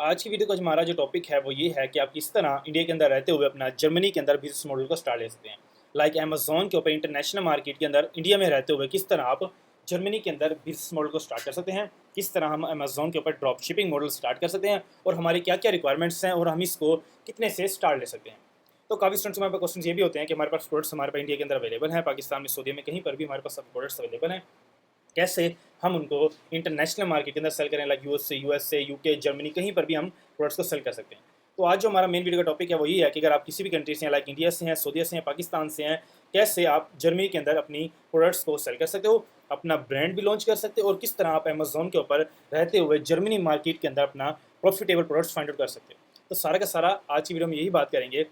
आज की वीडियो का जो हमारा जो टॉपिक है वो ये है कि आप किस तरह इंडिया के अंदर रहते हुए अपना जर्मनी के अंदर बिजनेस मॉडल को स्टार्ट ले सकते हैं। लाइक अमेजोन के ऊपर इंटरनेशनल मार्केट के अंदर इंडिया में रहते हुए किस तरह आप जर्मनी के अंदर बिजनेस मॉडल को स्टार्ट कर सकते हैं, किस तरह हम अमेजोन के ऊपर ड्रॉप शिपिंग मॉडल स्टार्ट कर सकते हैं और हमारी क्या क्या रिक्वायरमेंट्स हैं और हम इसको कितने से स्टार्ट ले सकते हैं। तो काफ़ी स्टूडेंट्स हमारे पास क्वेश्चन ये भी होते हैं कि हमारे पास प्रोडक्ट्स हमारे पास इंडिया के अंदर अवेलेबल हैं, पाकिस्तान में, सऊदी में, कहीं पर भी हमारे पास सब प्रोडक्ट्स अवेलेबल हैं। कैसे हम उनको इंटरनेशनल मार्केट के अंदर सेल करें, लाइक यूएसए, यूके, जर्मनी, कहीं पर भी हम प्रोडक्ट्स को सेल कर सकते हैं। तो आज जो हमारा मेन वीडियो का टॉपिक है वो ये है कि अगर आप किसी भी कंट्री से हैं, लाइक इंडिया से हैं, सऊदी से हैं, पाकिस्तान से हैं, कैसे आप जर्मनी के अंदर अपनी प्रोडक्ट्स को सेल कर सकते हो, अपना ब्रांड भी लॉन्च कर सकते हो और किस तरह आप अमेजोन के ऊपर रहते हुए जर्मनी मार्केट के अंदर अपना प्रॉफिटेबल प्रोडक्ट्स फाइंड आउट कर सकते हो। तो सारा का सारा आज की वीडियो में यही बात करेंगे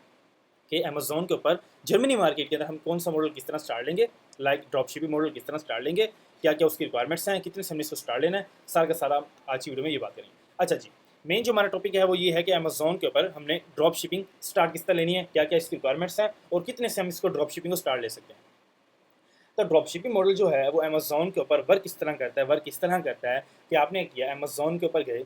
कि अमेजोन के ऊपर जर्मनी मार्केट के अंदर हम कौन सा मॉडल किस तरह स्टार्ट लेंगे, लाइक ड्रॉप शिपिंग मॉडल किस तरह स्टार्ट लेंगे, क्या क्या उसकी रिक्वायरमेंट्स हैं, कितने समय इसको स्टार्ट लेना है, सारा का सारा आज की वीडियो में ये बात करेंगे। अच्छा जी, मेन जो हमारा टॉपिक है वो ये है कि अमेजोन के ऊपर हमने ड्रॉप शिपिंग स्टार्ट किस तरह लेनी है, क्या क्या इसकी रिक्वायरमेंट्स हैं और कितने से हम इसको ड्रॉप शिपिंग को स्टार्ट ले सकते हैं। तो ड्रॉप शिपिंग मॉडल जो है वो अमेजोन के ऊपर वर्क किस तरह करता है, कि आपने किया अमेजोन के ऊपर गए,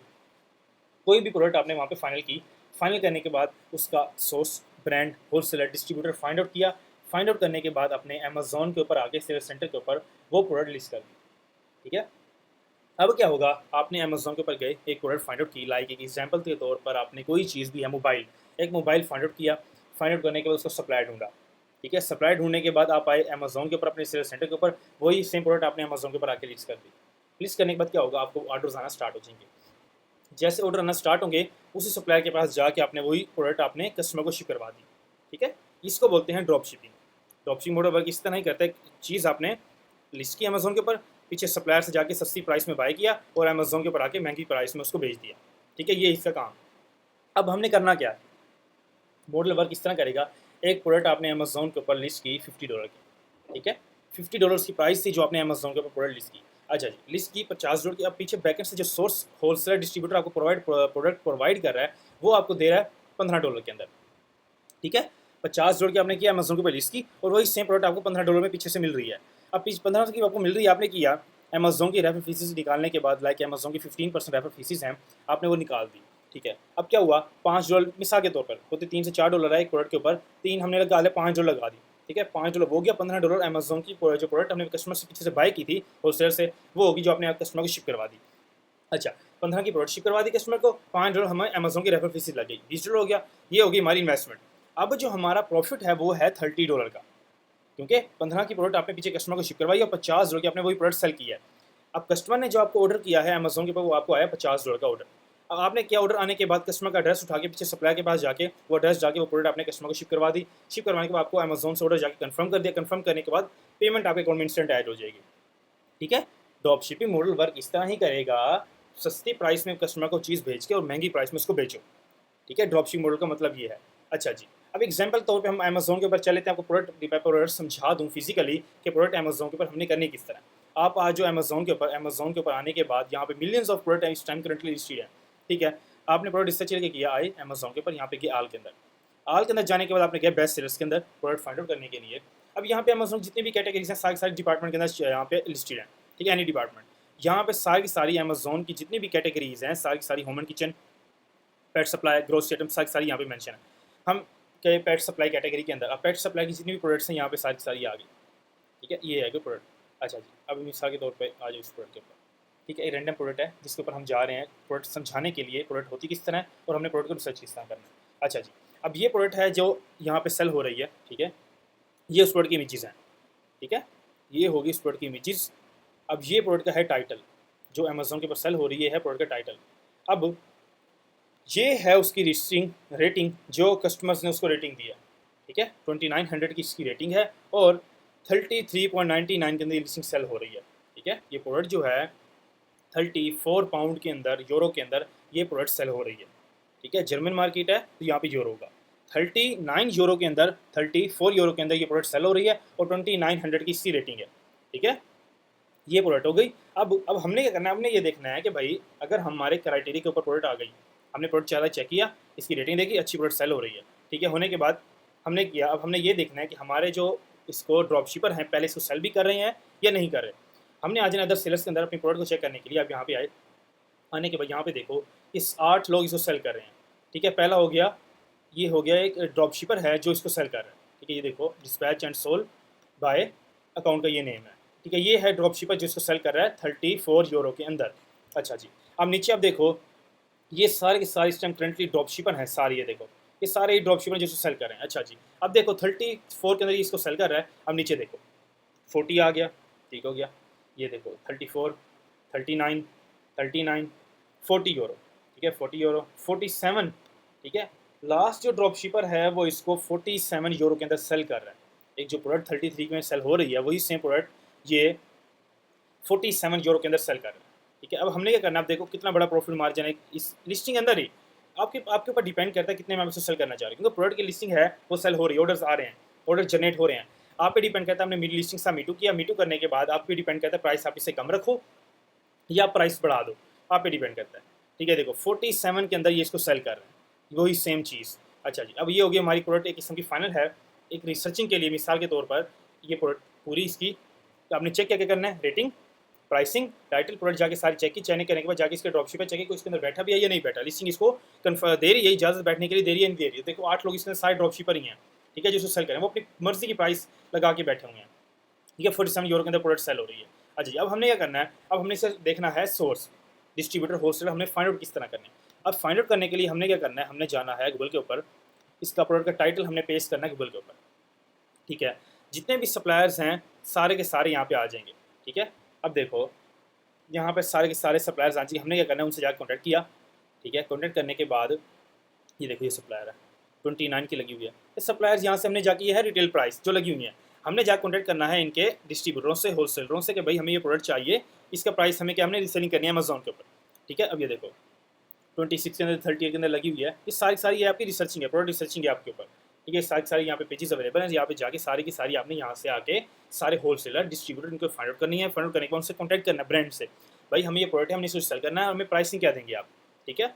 कोई भी प्रोडक्ट आपने वहाँ पे फाइनल की, फाइनल करने के बाद उसका source, brand, wholesaler, distributor find out किया, फाइंड आउट करने के बाद अपने अमेजोन के ऊपर आगे सेल्स सेंटर के ऊपर वो प्रोडक्ट लिस्ट कर दी। ठीक है, अब क्या होगा, आपने अमेजोन के ऊपर गए, एक प्रोडक्ट फाइंड आउट की, लाइक एक एग्जांपल के तौर पर आपने कोई चीज़ भी है, मोबाइल, एक मोबाइल फाइंड आउट किया, फाइंड आउट करने के बाद उसका सप्लाई ढूंढा। ठीक है, सप्लाई ढूंढने के बाद आप आए अमेजोन के ऊपर अपने सेल्स सेंटर के ऊपर, वही सेम प्रोडक्ट आपने अमेजोन के ऊपर आके लिस्ट कर दी। लिस्ट करने के बाद क्या होगा, आपको ऑर्डर्स आना स्टार्ट हो जाएंगे। जैसे ऑर्डर आना स्टार्ट होंगे, उसी सप्लायर के पास जाके आपने वही प्रोडक्ट आपने कस्टमर को शिप करवा दी। ठीक है, इसको बोलते हैं drop shipping. Drop shipping model work इस तरह ही करता है, चीज़ आपने लिस्ट की अमेजोन के ऊपर, पीछे सप्लायर से जाके सस्ती प्राइस में बाय किया और अमेजोन के ऊपर आके महंगी प्राइस में उसको बेच दिया। ठीक है, ये इसका काम। अब हमने करना क्या है, मॉडल वर्क इस तरह करेगा, एक प्रोडक्ट आपने अमेजोन के ऊपर लिस्ट की $50 की। ठीक है, $50 की प्राइस थी जो आपने अमेजोन के ऊपर प्रोडक्ट लिस्ट की। अच्छा जी, लिस्ट की $50 की। अब पीछे बैकेंड से जो सोर्स होलसेलर डिस्ट्रीब्यूटर आपको प्रोडक्ट प्रोवाइड कर रहा है वो आपको दे रहा है $15 के अंदर। ठीक है, $50 की आपने किया, अमेजोन के ऊपर लिस्ट की और वही सेम प्रोडक्ट आपको $15 में पीछे से मिल रही है। अब पीछे 15 की आपको मिल रही है, आपने किया, अमेजोन की रेफर फीसिस निकालने के बाद, लाइक अमेजोन की 15% रेफर फीसिस हैं, आपने वो निकाल दी। ठीक है, अब क्या हुआ, $5 मिसाल के तौर पर होते $3 से $4 है एक प्रोडक्ट के ऊपर, 3 हमने लगा दिया, $5 लगा दी। ठीक है, $5 हो गया, $15 अमेजोन की जो प्रोडक्ट हमने कस्टमर से पीछे से बाय की थी होलसेलर से, वो होगी जो आपने कस्टमर को शिप करवा दी। अच्छा, 15 की प्रोडक्ट शिप करवा दी कस्टमर को, $5 हमें अमेजोन की रेफर फीसिस लग गई, $20 हो गया। ये होगी हमारी इन्वेस्टमेंट। अब जो हमारा प्रॉफिट है वो है $30 का, क्योंकि 15 की प्रोडक्ट आपने पीछे कस्टमर को शिप करवाई और $50 की आपने वही प्रोडक्ट सेल किया है। अब कस्टमर ने जो आपको ऑर्डर किया है अमेजोन के ऊपर, वो आपको आया $50 का ऑर्डर। अब आपने क्या, ऑर्डर आने के बाद कस्टमर का एड्रेस उठा के पीछे सप्लायर के पास जाके वो एड्रेस जाके वो प्रोडक्ट आपने कस्टमर को शिप करवा दी। शिप करवाने के बाद आपको अमेजोन से ऑर्डर जाके कंफर्म कर दिया, कंफर्म करने के बाद पेमेंट आपके अकाउंट में इंस्टेंट ऐड हो जाएगी। ठीक है, ड्रॉप शिपिंग मॉडल वर्क इस तरह ही करेगा, सस्ती प्राइस में कस्टमर को चीज़ भेज के और महंगी प्राइस में उसको बेचो। ठीक है, ड्रॉप शिपिंग मॉडल का मतलब ये है। अच्छा जी, अब एग्जांपल तौर पे हम अमेजोन के ऊपर चल लेते हैं, आपको प्रोडक्ट समझा दूँ फिजिकली कि प्रोडक्ट अमेजोन के ऊपर हमने करनी किस तरह। आप आज जो अमेजोन के ऊपर आने के बाद यहाँ पे मिलियंस ऑफ प्रोडक्ट इस टाइम करंटली लिस्टेड है। ठीक है, आपने प्रोडक्ट रिसर्च लेके किया, आए अमेजोन के ऊपर, यहाँ पे गया आल के अंदर। आल के अंदर जाने के बाद आपने गया बेस्ट सेलर्स के अंदर प्रोडक्ट फाइंड आउट करने के लिए। अब यहाँ पे अमेजोन जितनी भी कैटेगरीज हैं, सारी सारी डिपार्टमेंट के अंदर यहाँ पे लिस्टेड है। ठीक है, एनी डिपार्टमेंट, यहाँ पे सारी की सारी अमेजोन की जितनी भी कैटेगरीज हैं, सारी की सारी home and kitchen, pet supply, grocery item, सारी सारी यहाँ पे मेंशन है। हम के पेट सप्लाई कैटेगरी के अंदर, अब पेट सप्लाई की जितनी भी प्रोडक्ट्स हैं यहाँ पे सारी सारी आ गई। ठीक है, ये है कोई प्रोडक्ट। अच्छा जी, अब मिसाल के तौर पे आ जाओ इस प्रोडक्ट के ऊपर। ठीक है, एक रैंडम प्रोडक्ट है जिसके ऊपर हम जा रहे हैं प्रोडक्ट समझाने के लिए, प्रोडक्ट होती किस तरह है और हमने प्रोडक्ट को रिसर्च किस तरह करना है। अच्छा जी, अब ये प्रोडक्ट है जो यहाँ पे सेल हो रही है। ठीक है, ये उस प्रोडक्ट की इमेजेस हैं। ठीक है, ये होगी उस प्रोडक्ट की इमेजेस। अब ये प्रोडक्ट का है टाइटल, जो अमेजोन के ऊपर सेल हो रही है प्रोडक्ट का टाइटल। अब ये है उसकी रेटिंग, जो कस्टमर्स ने उसको रेटिंग दिया। ठीक है, 2900 की इसकी रेटिंग है और 33.99 के अंदर लिस्टिंग सेल हो रही है। ठीक है, ये प्रोडक्ट जो है 34 पाउंड के अंदर, यूरो के अंदर ये प्रोडक्ट सेल हो रही है। ठीक है, जर्मन मार्केट है तो यहाँ पे यूरो होगा। 39 यूरो के अंदर, 34 यूरो के अंदर ये प्रोडक्ट सेल हो रही है और 2900 की इसकी रेटिंग है। ठीक है, ये प्रोडक्ट हो गई। अब हमने क्या करना है, हमने ये देखना है कि भाई अगर हमारे क्राइटेरिया के ऊपर प्रोडक्ट आ गई, हमने प्रोडक्ट ज़्यादा चेक किया, इसकी रेटिंग देखी, अच्छी प्रोडक्ट सेल हो रही है। ठीक है, होने के बाद हमने किया, अब हमने ये देखना है कि हमारे जो इसको ड्रॉप शिपर हैं पहले इसको सेल भी कर रहे हैं या नहीं कर रहे। हमने आज इन अदर सेलर्स के अंदर अपनी प्रोडक्ट को चेक करने के लिए अब यहाँ पे आए। आने के बाद यहाँ पे देखो इस 8 लोग इसको सेल कर रहे हैं। ठीक है, पहला हो गया, ये हो गया एक ड्रॉप शिपर है जो इसको सेल कर रहा है। ठीक है, ये देखो dispatch and sold by account का ये नेम है। ठीक है, ये है ड्रॉप शिपर जो इसको सेल कर रहा है 34 यूरो के अंदर। अच्छा जी, अब नीचे आप देखो, ये सारे के सारे इस टाइम करंटली ड्रॉप शिपर हैं सारे, ये देखो ये सारे ड्रॉप शिपर जो इसको सेल कर रहे हैं। अच्छा जी, अब देखो 34 के अंदर ये इसको सेल कर रहा है। अब नीचे देखो 40 आ गया, ठीक हो गया, ये देखो 34, 39, 39, 40 यूरो। ठीक है, 40 यूरो, 47। ठीक है, लास्ट जो ड्रॉप शिपर है वो इसको 47 यूरो के अंदर सेल कर रहा है। एक जो प्रोडक्ट 33 में सेल हो रही है वही सेम प्रोडक्ट ये 47 यूरो के अंदर सेल कर रहा है। ठीक है, अब हमने क्या करना है, आप देखो कितना बड़ा प्रॉफिट मार्जिन है इस लिस्टिंग के अंदर ही। आपके ऊपर डिपेंड करता है कितने में आप इसे सेल करना चाह रहे हैं, क्योंकि प्रोडक्ट की लिस्टिंग है वो सेल हो रही है, ऑर्डर्स आ रहे हैं, ऑर्डर जनरेट हो रहे हैं। आप पे डिपेंड करता है, हमने मीडिया लिस्टिंग सा मीटू किया, मीटू करने के बाद आप पे डिपेंड करता है प्राइस आप इसे कम रखो या प्राइस बढ़ा दो, आप पे डिपेंड करता है। ठीक है, देखो 47 के अंदर ये इसको सेल कर रहे हैं, वही सेम चीज़। अच्छा जी, अब ये हो गया हमारी प्रोडक्ट एक किस्म की फाइनल है। एक रिसर्चिंग के लिए मिसाल के तौर पर ये प्रोडक्ट पूरी इसकी आपने चेक क्या क्या करना है, रेटिंग, प्राइसिंग, टाइटल, प्रोडक्ट जाके सारी चेक की, चेक करने के बाद जाके इसके ड्रॉपशिप पे चेक की इसके अंदर बैठा भी है या नहीं बैठा, लिस्टिंग इसको कन्फर्म दे रही है, इजाजत बैठने के लिए दे रही है नहीं दे रही है। देखो 8 लोग इसमें सारे ड्रॉपशिपर ही हैं। ठीक है, जो सेल करें वो अपनी मर्जी की प्राइस लगा के बैठे हुए हैं। ठीक है, 47 यूरो के अंदर प्रोडक्ट सेल हो रही है। अच्छा जी, अब हमने क्या करना है, अब हमने इसे देखना है सोर्स, डिस्ट्रीब्यूटर, होलसेलर, हमने फाइंड आउट किस तरह करना है। अब फाइंड आउट करने के लिए हमने क्या करना है, हमने जाना है गूगल के ऊपर, इसका प्रोडक्ट का टाइटल हमने पेस्ट करना है गूगल के ऊपर। ठीक है, जितने भी सप्लायर्स हैं सारे के सारे यहाँ पे आ जाएंगे। ठीक है, अब देखो यहाँ पे सारे के सारे सप्लायर्स आ जाएंगे, हमने क्या करना है उनसे जाकर कॉन्टैक्ट किया। ठीक है, कॉन्टैक्ट करने के बाद ये देखो ये सप्लायर है 29 की लगी हुई है, ये सप्लायर्स यहाँ से हमने जाके ये है रिटेल प्राइस जो लगी हुई है, हमने जाकर कॉन्टैक्ट करना है इनके डिस्ट्रीब्यूटरों से, होलसेलरों से कि भाई हमें ये प्रोडक्ट चाहिए, इसका प्राइस हमें क्या हमने रीसेलिंग करनी है अमेजोन के ऊपर। ठीक है, अब ये देखो 26 के अंदर 38 के अंदर लगी हुई है, ये सारी सारी ये आपकी रिसर्चिंग है, प्रोडक्ट रिसर्चिंग है आपके ऊपर। ठीक है, सारी सारी यहाँ पे पेजेस अवेलेबल हैं, यहाँ पे जाके सारी की सारी आपने यहाँ से आके सारे होलसेलर डिस्ट्रीब्यूटर इनको फाइंड आउट करनी है, फाइंड आउट करने के बाद उनसे कॉन्टैक्ट करना है ब्रांड से, भाई हमें ये प्रोडक्ट है हमने इसको सेल करना है, हमें प्राइसिंग क्या देंगे आप। ठीक है,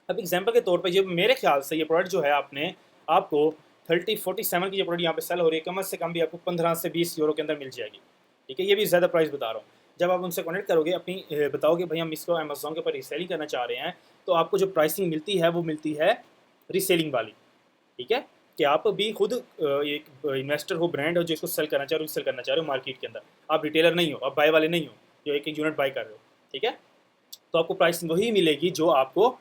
अब एग्जाम्पल के तौर पर ये मेरे ख्याल से ये प्रोडक्ट जो है आपने आपको 47 की जो प्रोडक्ट यहाँ पे सेल हो रही है कम से कम भी आपको 15 से 20 यूरो के अंदर मिल जाएगी। ठीक है, ये भी ज़्यादा प्राइस बता रहा हूँ। जब आप उनसे कनेक्ट करोगे अपनी बताओगे भाई हम इसको अमेजोन के ऊपर रीसेलिंग करना चाह रहे हैं, तो आपको जो प्राइसिंग मिलती है वो मिलती है रीसेलिंग वाली। ठीक है, कि आप भी खुद एक इन्वेस्टर हो, ब्रांड हो जो इसको सेल करना चाह रहे हो, सेल करना चाह रहे हो मार्केट के अंदर, आप रिटेलर नहीं हो, आप बाय वाले नहीं हो जो एक एक यूनिट बाय कर रहे हो। ठीक है, तो आपको प्राइस वही मिलेगी जो आपको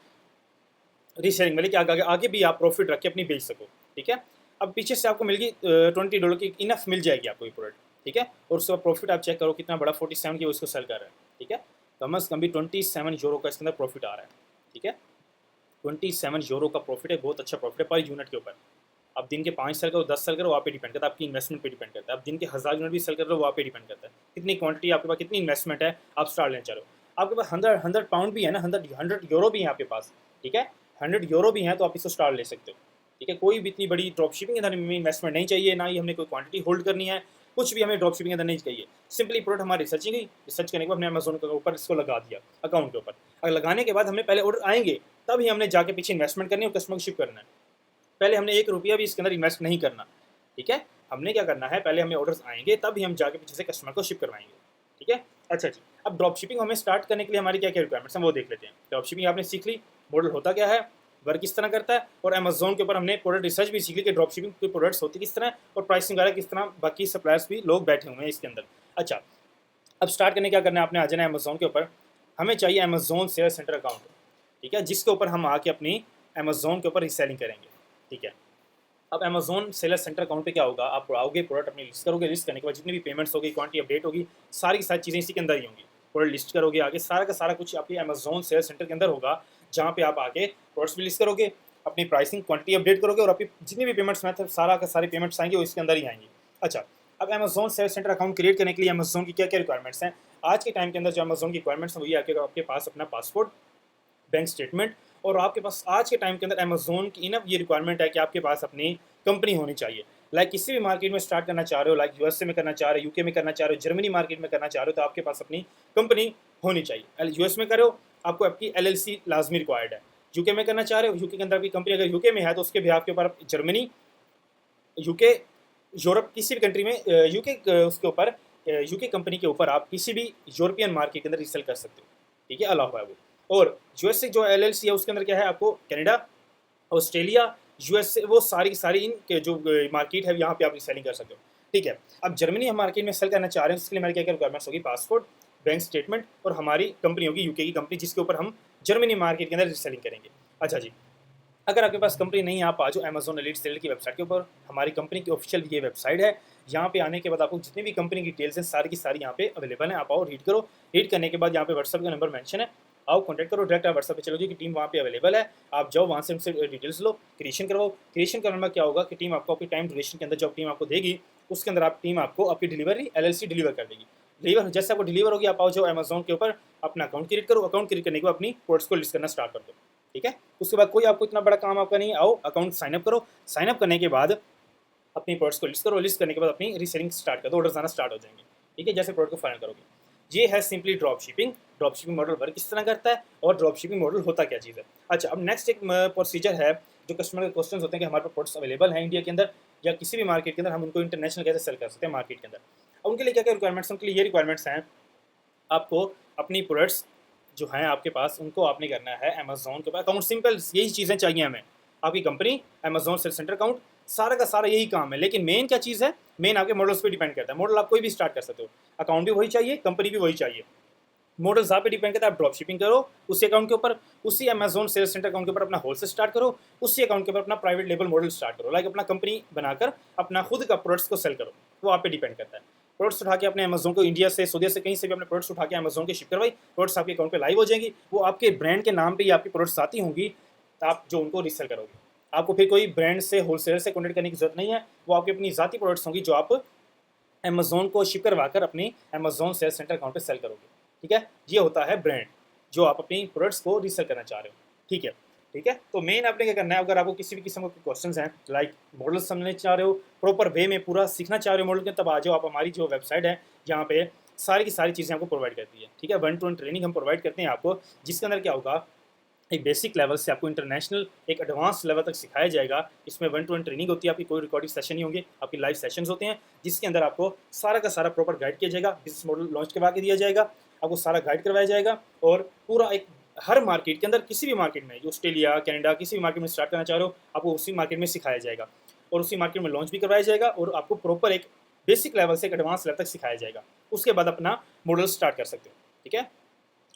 रीसेलिंग मिले कि आगे भी आप प्रॉफिट रख के अपनी बेच सको। ठीक है, अब पीछे से आपको मिलेगी $20 की इनफ मिल जाएगी आपको ये प्रोडक्ट। ठीक है, और उसका प्रॉफिट आप चेक करो कितना बड़ा 47 की उसको सेल कर रहा है। ठीक है, कम अज़ कम भी 27 यूरो का इसके अंदर प्रॉफिट आ रहा है। ठीक है, 27 यूरो का प्रॉफिट है, बहुत अच्छा प्रॉफिट है पर यूनिट के ऊपर। आप दिन के 5 सेल करो 10 सेल करो आप पे डिपेंड करता है, आपकी इन्वेस्टमेंट पे डिपेंड करता है। आप दिन के 1000 यूनिट भी सेल कर रहे हो वो आप पे डिपेंड करता है, कितनी क्वांटिटी आपके पास, कितनी इन्वेस्टमेंट है आप स्टार्ट लेना चाह रहे हो। आपके पास 100 पाउंड भी है ना, 100 यूरो भी है आपके पास। ठीक है, 100 यूरो भी हैं तो आप इसको स्टार्ट ले सकते हो। ठीक है, कोई भी इतनी बड़ी ड्रॉप शिपिंग के अंदर में इन्वेस्टमेंट नहीं चाहिए, ना ही हमने कोई क्वांटिटी होल्ड करनी है, कुछ भी हमें ड्रॉप शिपिंग के अंदर नहीं चाहिए। सिंपली प्रोडक्ट हमारी रिसर्चिंग गई, रिसर्च करने के बाद हमने अमेजोन के ऊपर इसको लगा दिया अकाउंट के ऊपर। अगर लगाने के बाद हमने पहले ऑर्डर आएंगे तभी हमने जाके पीछे इन्वेस्टमेंट करनी है और कस्टमर को शिप करना है। पहले हमने 1 रुपया भी इसके अंदर इन्वेस्ट नहीं करना। ठीक है, हमने क्या करना है, पहले हमें ऑर्डर्स आएंगे तभी हम जाके पीछे से कस्टमर को शिप करवाएंगे। ठीक है, अच्छा जी, अब ड्रॉप शिपिंग हमें स्टार्ट करने के लिए हमारी क्या क्या रिक्वायरमेंट्स हैं वो देख लेते हैं। ड्रॉप शिपिंग आपने सीख ली, मॉडल होता क्या है, वर्क किस तरह करता है, और अमेजोन के ऊपर हमने प्रोडक्ट रिसर्च भी सीख ली कि ड्रॉप शिपिंग के प्रोडक्ट्स होती किस तरह और प्राइसिंग वगैरह किस तरह, बाकी सप्लायर्स भी लोग बैठे हुए हैं इसके अंदर। अच्छा, अब स्टार्ट करने क्या करना है, आपने आ जाना है अमेजोन के ऊपर, हमें चाहिए अमेजोन सेल्स सेंटर अकाउंट। ठीक है, जिसके ऊपर हम आके अपनी अमेजोन के ऊपर रीसेलिंग करेंगे। ठीक है, अब अमेजोन सेलर सेंटर अकाउंट पे क्या होगा, आप आओगे प्रोडक्ट अपनी लिस्ट करोगे, लिस्ट करने के बाद जितनी भी पेमेंट्स होगी, क्वांटिटी अपडेट होगी, सारी की सारी चीज़ें इसी के अंदर ही होंगी। प्रोडक्ट लिस्ट करोगे आगे, सारा का सारा कुछ आपके अमेजोन सेलर सेंटर के अंदर होगा, जहाँ पे आप आगे प्रोडक्ट्स भी लिस्ट करोगे, अपनी प्राइसिंग क्वांटिटी अपडेट करोगे और आपकी जितनी भी पेमेंट्स मेथड सारा का सारी पेमेंट्स आएंगे वो इसके अंदर ही आएंगी। अच्छा, अब Amazon seller centre account create करने के लिए अमेजोन की क्या क्या रिक्वायरमेंट्स हैं आज के टाइम के अंदर, जो अमेजोन की रिक्वायरमेंट्स हैं वही आपके पास अपना पासपोर्ट, बैंक स्टेटमेंट, और आपके पास आज के टाइम के अंदर अमेजोन की इनफ ये रिक्वायरमेंट है कि आपके पास अपनी कंपनी होनी चाहिए। लाइक किसी भी मार्केट में स्टार्ट करना चाह रहे हो, लाइक यूएसए में करना चाह रहे हो, यूके में करना चाह रहे हो, जर्मनी मार्केट में करना चाह रहे हो, तो आपके पास अपनी कंपनी होनी चाहिए। यूएस में करो आपको आपकी एलएलसी लाजमी रिक्वायर्ड है। यूके में करना चाह रहे हो, यूके के अंदर आपकी कंपनी अगर यूके में है तो उसके भी आपके ऊपर जर्मनी, यूके, यूरोप, किसी भी कंट्री में यूके उसके ऊपर यूके कंपनी के ऊपर आप किसी भी यूरोपियन मार्केट के अंदर रीसेल कर सकते हो। ठीक है, अलाउ है वो। और यूएसए जो एलएलसी है उसके अंदर क्या है, आपको कनाडा, ऑस्ट्रेलिया, यूएसए, वो सारी की सारी इन के जो मार्केट है यहाँ पे आप रीसेलिंग कर सकते हो। ठीक है, अब जर्मनी हम मार्केट में सेल करना चाह रहे हैं, उसके लिए हमारी क्या क्या रिक्वायरमेंट्स होगी, पासपोर्ट, बैंक स्टेटमेंट, और हमारी कंपनी होगी यूके की कंपनी जिसके ऊपर हम जर्मनी मार्केट के अंदर रीसेलिंग करेंगे। अच्छा जी, अगर आपके पास कंपनी नहीं है, आप आ जाओ अमेजोन एलीट सेलर की वेबसाइट के ऊपर। हमारी कंपनी की ऑफिशियल ये वेबसाइट है। यहाँ पे आने के बाद आपको जितनी भी कंपनी की डिटेल्स हैं सारी की सारी यहाँ पे अवेलेबल है। आप आओ, रीड करो, रीड करने के बाद यहाँ पे व्हाट्सअप का नंबर मेंशन है, आओ कॉन्टैक्ट करो, डायरेक्ट आप व्हाट्सअप पे चलोगे कि टीम वहाँ पे अवेलेबल है, आप जाओ वहाँ से उनसे डिटेल्स लो, क्रिएशन करवाओ। क्रिएशन करने में क्या होगा कि टीम आपको आपकी टाइम ड्यूरेशन के अंदर जो टीम आपको देगी उसके अंदर आप टीम आपको आपकी डिलीवरी एलएलसी डिलीवर कर देगी। डिलीवर जैसे आपको डिलीवर होगी, आप आओ जाओ अमेजोन के ऊपर, अपना अकाउंट क्रिएट करो, अकाउंट क्रिएट करने के बाद अपनी प्रोडक्ट्स को लिस्ट करना स्टार्ट कर दो। ठीक है, उसके बाद कोई आपको इतना बड़ा काम आपका नहीं, आओ अकाउंट साइनअप करो, साइनअप करने के बाद अपनी प्रोडक्ट्स को लिस्ट करो, लिस्ट करने के बाद अपनी रीसेलिंग स्टार्ट कर दो, ऑर्डर्स आना स्टार्ट हो जाएंगे। ठीक है, जैसे प्रोडक्ट को फाइनल करोगे। ये है simply drop shipping. Drop shipping model work किस तरह करता है और ड्रॉप शिपिंग मॉडल होता क्या चीज़ है। अच्छा, अब नेक्स्ट एक प्रोसीजर है, जो कस्टमर के क्वेश्चन होते हैं कि हमारे पास प्रोडक्ट्स अवेलेबल हैं इंडिया के अंदर या किसी भी मार्केट के अंदर, हम उनको इंटरनेशनल कैसे सेल कर सकते हैं मार्केट के अंदर। अब उनके लिए क्या क्या रिक्वायरमेंट्स हैं, उनके लिए ये रिक्वायरमेंट्स हैं, आपको अपनी प्रोडक्ट्स जो हैं आपके पास उनको आपने करना है अमेजोन के ऊपर अकाउंट। सिंपल यही चीज़ें चाहिए हमें, आपकी company, Amazon sale centre account, सारा का सारा यही काम है। लेकिन मेन क्या चीज़ है, मेन आपके मॉडल्स पे डिपेंड करता है। मॉडल आप कोई भी स्टार्ट कर सकते हो, अकाउंट भी वही चाहिए, कंपनी भी वही चाहिए, मॉडल्स आप पे डिपेंड करता है। आप ड्रॉप शिपिंग करो उसी अकाउंट के ऊपर, उसी अमेजोन सेल्स सेंटर अकाउंट के ऊपर अपना होलसेल स्टार्ट करो, उसी अकाउंट के ऊपर अपना प्राइवेट लेबल मॉडल स्टार्ट करो, लाइक अपना कंपनी बनाकर अपना खुद का प्रोडक्ट्स को सेल करो, वो आप पे डिपेंड करता है। प्रोडक्ट्स उठा के अपने अमेजोन को इंडिया से, सऊदी से, कहीं से भी अपने प्रोडक्ट्स उठा के अमेजोन के शिप करवाई, प्रोडक्ट्स आपके अकाउंट पे लाइव हो जाएंगी, वो आपके ब्रांड के नाम पे ही आपकी प्रोडक्ट्स आती होंगी, तो आप जो उनको रीसेल करोगे। आपको फिर कोई ब्रांड से, होलसेलर से कॉन्टेक्ट करने की जरूरत नहीं है, वो आपकी अपनी ज़ाती प्रोडक्ट्स होंगी जो आप अमेजोन को शिप करवा कर अपनी अमेजोन सेल्स सेंटर अकाउंट पे सेल करोगे। ठीक है, ये होता है ब्रांड जो आप अपनी प्रोडक्ट्स को रीसेल करना चाह रहे हो। ठीक है, ठीक है, तो मेन आपने क्या करना है, अगर आपको किसी भी किस्म के क्वेश्चंस हैं, लाइक मॉडल समझना चाह रहे हो, प्रॉपर वे में पूरा सीखना चाह रहे हो मॉडल के, तब आ जाओ आप। हमारी जो वेबसाइट है यहाँ पे सारी की सारी चीज़ें आपको प्रोवाइड करती है। ठीक है, 1-to-1 ट्रेनिंग हम प्रोवाइड करते हैं आपको, जिसके अंदर क्या होगा, एक बेसिक लेवल से आपको इंटरनेशनल एक एडवांस लेवल तक सिखाया जाएगा। इसमें 1-to-1 ट्रेनिंग होती है, आपकी कोई रिकॉर्डिंग सेशन नहीं होंगे, आपकी लाइव सेशंस होते हैं, जिसके अंदर आपको सारा का सारा प्रॉपर गाइड किया जाएगा, बिजनेस मॉडल लॉन्च करवा के दिया जाएगा, आपको सारा गाइड करवाया जाएगा, और पूरा एक हर मार्केट के अंदर, किसी भी मार्केट में, ऑस्ट्रेलिया, कनाडा, किसी भी मार्केट में स्टार्ट करना चाह रहे हो, आपको उसी मार्केट में सिखाया जाएगा, और उसी मार्केट में लॉन्च भी करवाया जाएगा, और आपको प्रॉपर एक बेसिक लेवल से एक एडवांस लेवल तक सिखाया जाएगा। उसके बाद अपना मॉडल स्टार्ट कर सकते हो। ठीक है,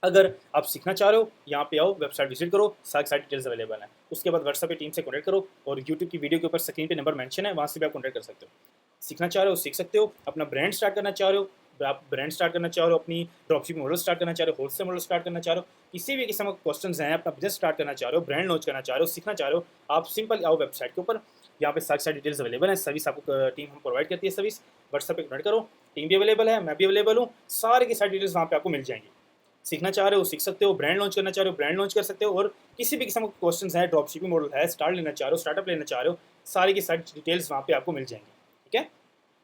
अगर आप सीखना चाह रहे हो, यहाँ पे आओ, वेबसाइट विजिट करो, सारी सारी डिटेल्स अवेलेबल है। उसके बाद व्हाट्सएप पे टीम से कॉन्टैक्ट करो, और यूट्यूब की वीडियो के ऊपर स्क्रीन पे नंबर मेंशन है, वहाँ से भी आप कॉन्टैक्ट कर सकते हो। सीखना चाह रहे हो सीख सकते हो, अपना ब्रांड स्टार्ट करना चाह रहे हो, आप ब्रांड स्टार्ट करना चाह रहे हो, अपनी ड्रॉपशिपिंग मॉडल स्टार्ट करना चाह रहे हो, होलसेल मॉडल स्टार्ट करना चाह रहे हो, किसी भी किस्म के क्वेश्चन हैं, अपना बिजनेस स्टार्ट करना चाह रहे हो, ब्रांड लॉन्च करना चाह रहे हो, सीखना चाह रहे हो, आप सिंपल आओ वेबसाइट के ऊपर, यहाँ पे सारी सारी डिटेल्स अवेलेबल है। सर्विस आपको टीम हम प्रोवाइड करती है, सर्विस व्हाट्सएप पे कनेक्ट करो, टीम भी अवेलेबल है, मैं भी अवेलेबल हूँ, सारी की सारी डिटेल्स वहाँ पे आपको मिल जाएंगी। सीखना चाह रहे हो सीख सकते हो, ब्रांड लॉन्च करना चाह रहे हो ब्रांड लॉन्च कर सकते हो, और किसी भी किस्म के क्वेश्चन है, ड्रॉप शिपिंग मॉडल है, स्टार्ट लेना चाह रहे हो, स्टार्टअप लेना चाह रहे हो, सारी की सारी डिटेल्स वहाँ पे आपको मिल जाएंगी। ठीक है।